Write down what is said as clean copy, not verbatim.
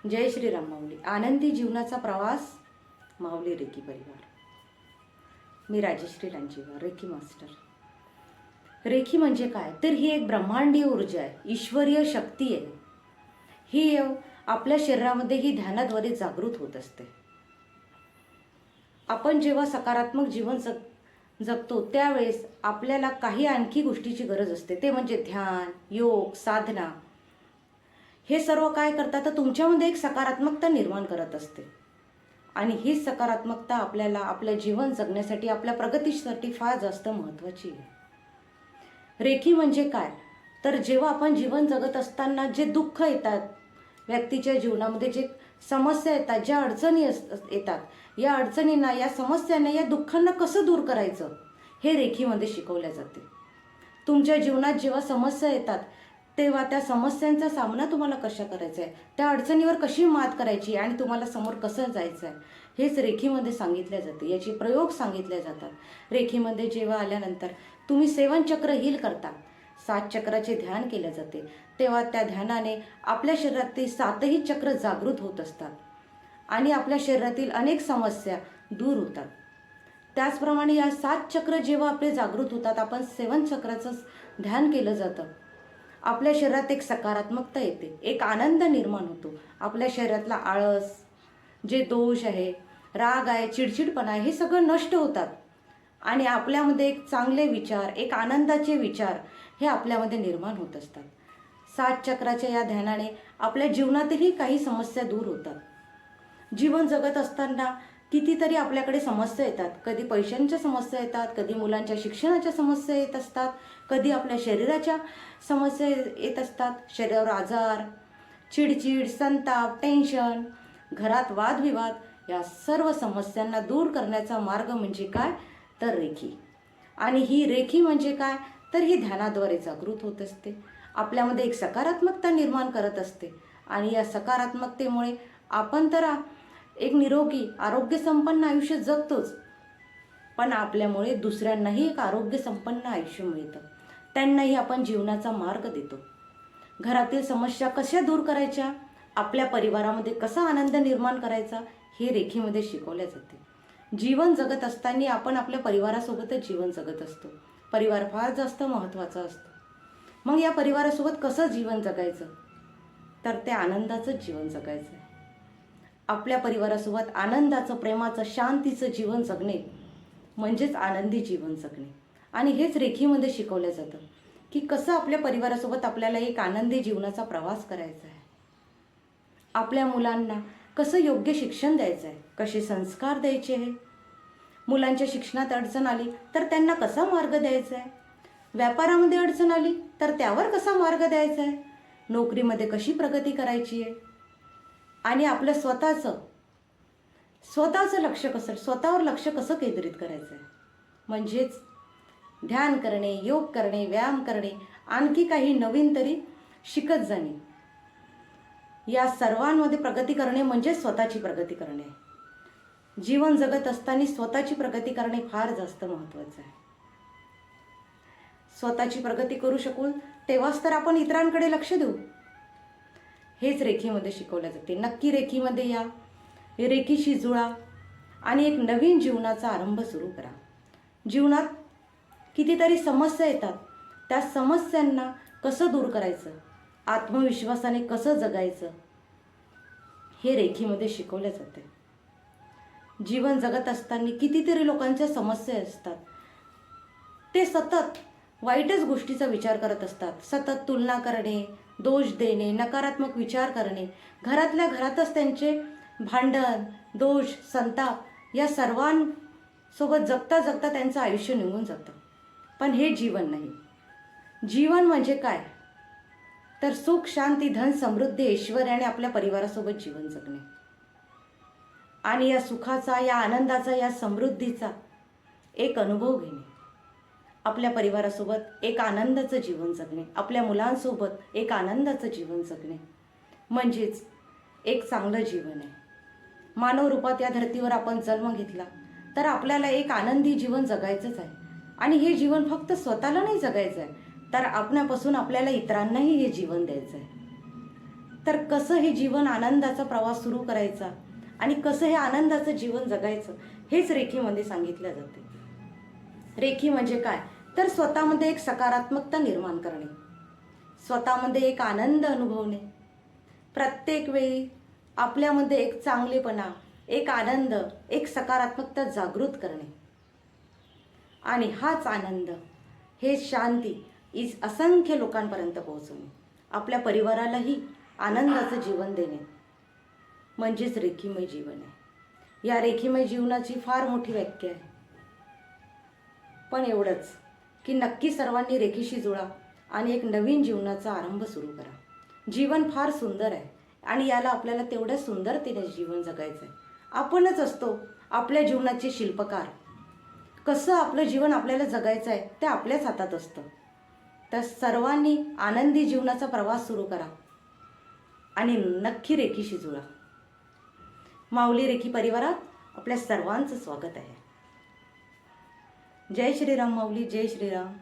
जय श्रीराम माऊली. आनंदी जीवनाचा प्रवास माऊली रेकी परिवार. मी Rajshree Lanjewar, reiki master. Reiki म्हणजे काय तर ही एक ब्रह्मांडीय ऊर्जा आहे, ईश्वरीय शक्ती आहे. ही आपल्या शरीरामध्ये ही ध्यानाद्वारे जागृत होत असते. आपण जेव्हा सकारात्मक जीवन जगतो त्यावेळेस आपल्याला काही आणखी गोष्टीची गरज असते, ते म्हणजे ध्यान, योग, साधना. हे सर्व काय करतात तर तुमच्यामध्ये एक सकारात्मकता निर्माण करत असते. आणि ही सकारात्मकता आपल्याला आपलं जीवन जगण्यासाठी, आपल्या प्रगतीसाठी फार जास्त महत्त्वाची आहे. रेखी म्हणजे काय तर जेव्हा आपण जीवन जगत असताना जे दुःख येतात, व्यक्तीच्या जीवनामध्ये जे समस्या येतात, ज्या अडचणी येतात, या अडचणींना, या समस्यांना, या दुःखांना कसं दूर करायचं हे रेखीमध्ये शिकवले जाते. तुमच्या जीवनात जेव्हा समस्या येतात तेव्हा त्या समस्यांचा सामना तुम्हाला कशा करायचा आहे, त्या अडचणीवर कशी मात करायची आणि तुम्हाला समोर कसं जायचं आहे हेच रेखीमध्ये सांगितले जाते. याचे प्रयोग सांगितले जातात. रेखीमध्ये जेव्हा आल्यानंतर तुम्ही 7 चक्र हील करता, 7 चक्राचे ध्यान केले जाते, तेव्हा त्या ध्यानाने आपल्या शरीरातील 7ही चक्र जागृत होत असतात आणि आपल्या शरीरातील अनेक समस्या दूर होतात. त्याचप्रमाणे या 7 चक्र जेव्हा आपले जागृत होतात, आपण 7 चक्राचं ध्यान केलं जातं, आपल्या शरीरात एक सकारात्मकता येते, एक आनंद निर्माण होतो. आपल्या शरीरातला आळस, जे दोष आहे, राग आहे, चिडचिडपणा आहे, हे सगळं नष्ट होतात आणि आपल्यामध्ये एक चांगले विचार, एक आनंदाचे विचार हे आपल्यामध्ये निर्माण होत असतात. 7 चक्राच्या या ध्यानाने आपल्या जीवनातही काही समस्या दूर होतात. जीवन जगत असताना कितीतरी आपल्याकडे समस्या येतात. कधी पैशांच्या समस्या येतात, कधी मुलांच्या शिक्षणाच्या समस्या येत असतात, कधी आपल्या शरीराच्या समस्या येत असतात, शरीरावर आजार, चिडचिड, संताप, टेन्शन, घरात वादविवाद. या सर्व समस्यांना दूर करण्याचा मार्ग म्हणजे काय तर रेखी. आणि ही रेखी म्हणजे काय तर ही ध्यानाद्वारे जागृत होत असते, आपल्यामध्ये एक सकारात्मकता निर्माण करत असते. आणि या सकारात्मकतेमुळे आपण तर एक निरोगी, आरोग्यसंपन्न आयुष्य जगतोच, पण आपल्यामुळे दुसऱ्यांनाही एक आरोग्यसंपन्न आयुष्य मिळतं. त्यांनाही आपण जीवनाचा मार्ग देतो. घरातील समस्या कशा दूर करायच्या, आपल्या परिवारामध्ये कसा आनंद निर्माण करायचा हे रेखीमध्ये शिकवले जाते. जीवन जगत असताना आपण आपल्या परिवारासोबतच जीवन जगत असतो. परिवार फार जास्त महत्त्वाचा असतो. मग या परिवारासोबत कसं जीवन जगायचं तर ते आनंदाचं जीवन जगायचं आहे. आपल्या परिवारासोबत आनंदाचं, प्रेमाचं, शांतीचं जीवन जगणे म्हणजेच आनंदी जीवन जगणे. आणि हेच रेखीमध्ये शिकवलं जातं की कसं आपल्या परिवारासोबत आपल्याला एक आनंदी जीवनाचा प्रवास करायचा आहे, आपल्या मुलांना कसं योग्य शिक्षण द्यायचं आहे, कसे संस्कार द्यायचे आहे, मुलांच्या शिक्षणात अडचण आली तर त्यांना कसा मार्ग द्यायचा आहे, व्यापारामध्ये अडचण आली तर त्यावर कसा मार्ग द्यायचा आहे, नोकरीमध्ये कशी प्रगती करायची आहे, आणि आपलं स्वतःचं लक्ष कसं, स्वतःवर लक्ष कसं केंद्रित करायचं आहे. म्हणजेच ध्यान करणे, योग करणे, व्यायाम करणे, आणखी काही नवीन तरी शिकत जाणे. या सर्वांमध्ये प्रगती करणे म्हणजे स्वतःची प्रगती करणे. जीवन जगत असताना स्वतःची प्रगती करणे फार जास्त महत्त्वाचं आहे. स्वतःची प्रगती करू शकू तेव्हाच तर आपण इतरांकडे लक्ष देऊ. हेच रेखीमध्ये शिकवले जाते. नक्की रेखीमध्ये या, रेखीशी जुळा आणि एक नवीन जीवनाचा आरंभ सुरू करा. जीवनात कितीतरी समस्या येतात, त्या समस्यांना कसं दूर करायचं, आत्मविश्वासाने कसं जगायचं हे रेखीमध्ये शिकवले जाते. जीवन जगत असताना कितीतरी लोकांच्या समस्या असतात. ते सतत वाईटच गोष्टीचा विचार करत असतात, सतत तुलना करणे, दोष देणे, नकारात्मक विचार करणे, घरातल्या घरातच त्यांचे भांडण, दोष, संताप या सर्वांसोबत जगता जगता त्यांचं आयुष्य निघून जातं. पण हे जीवन नाही. जीवन म्हणजे काय तर सुख, शांती, धन, समृद्धी, ऐश्वर्याने आपल्या परिवारासोबत जीवन जगणे आणि या सुखाचा, या आनंदाचा, या समृद्धीचा एक अनुभव घेणे. आपल्या परिवारासोबत एक आनंदाचं जीवन जगणे, आपल्या मुलांसोबत एक आनंदाचं जीवन जगणे म्हणजेच एक चांगलं जीवन आहे. मानव रूपात या धर्तीवर आपण जन्म घेतला तर आपल्याला एक आनंदी जीवन जगायचंच आहे. आणि हे जीवन फक्त स्वतःला नाही जगायचं आहे तर आपल्यापासून आपल्याला इतरांनाही हे जीवन द्यायचं आहे. तर कसं हे जीवन आनंदाचा प्रवास सुरू करायचा आणि कसं हे आनंदाचं जीवन जगायचं हेच रेखीमध्ये सांगितलं जाते. रेखी म्हणजे काय, तर स्वतःमध्ये एक सकारात्मकता निर्माण करणे, स्वतःमध्ये एक आनंद अनुभवणे, प्रत्येक वेळी आपल्यामध्ये एक चांगलेपणा, एक आनंद, एक सकारात्मकता जागृत करणे आणि हाच आनंद, हे शांती असंख्य लोकांपर्यंत पोहोचवणे, आपल्या परिवारालाही आनंदाचं जीवन देणे म्हणजेच रेखीमय जीवन आहे. या रेखीमय जीवनाची फार मोठी व्याख्या आहे. पण एवढंच की नक्की सर्वांनी रेखीशी जुळा आणि एक नवीन जीवनाचा आरंभ सुरू करा. जीवन फार सुंदर आहे आणि याला आपल्याला तेवढ्या सुंदरतेने जीवन जगायचं आहे. आपणच असतो आपल्या जीवनाचे शिल्पकार. कसं आपलं जीवन आपल्याला जगायचं आहे ते आपल्याच हातात असतं. तर सर्वांनी आनंदी जीवनाचा प्रवास सुरू करा आणि नक्की रेखीशी जुळा. माऊली रेखी परिवारात आपल्या सर्वांचं स्वागत आहे. जय श्रीराम माऊली, जय श्रीराम.